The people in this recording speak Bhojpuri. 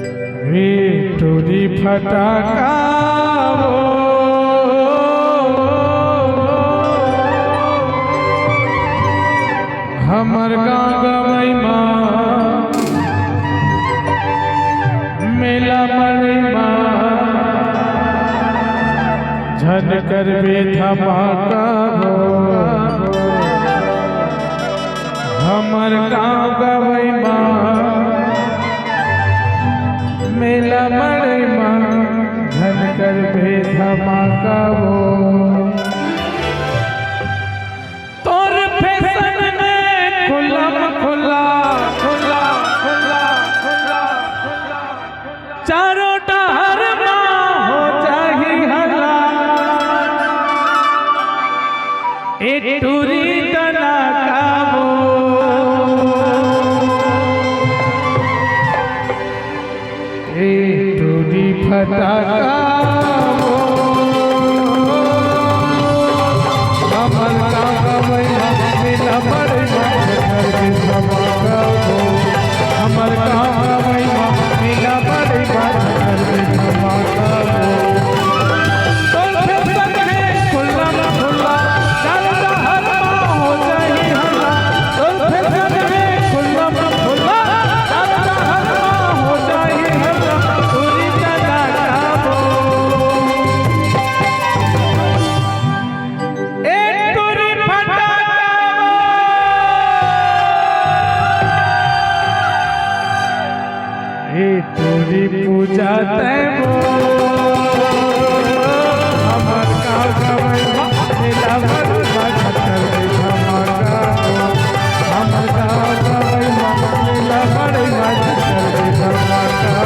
रे टोरी फटाका हमर गाँव गवई माँ मेला मरई माँ झन करबे धमाका हमर गाँव गवई माँ मेला मरई माँ झन करबे धमाका तोर फैशन में खुला खुला खुला खुला खुला चारों टहर हो जाही हला ए टूरी तना काबो ए टूरी फटाका हमर गाँव मेला मरई हमर गाँव मेला मरई हो जाही हल्ला हो जाही हल्ला टूरी तना काबो ए टूरी फटाका ए टूरी पूजा तैबो हमर गाँव गवई मेला मरई धमाका हमर गाँव गवई मेला मरई धमाका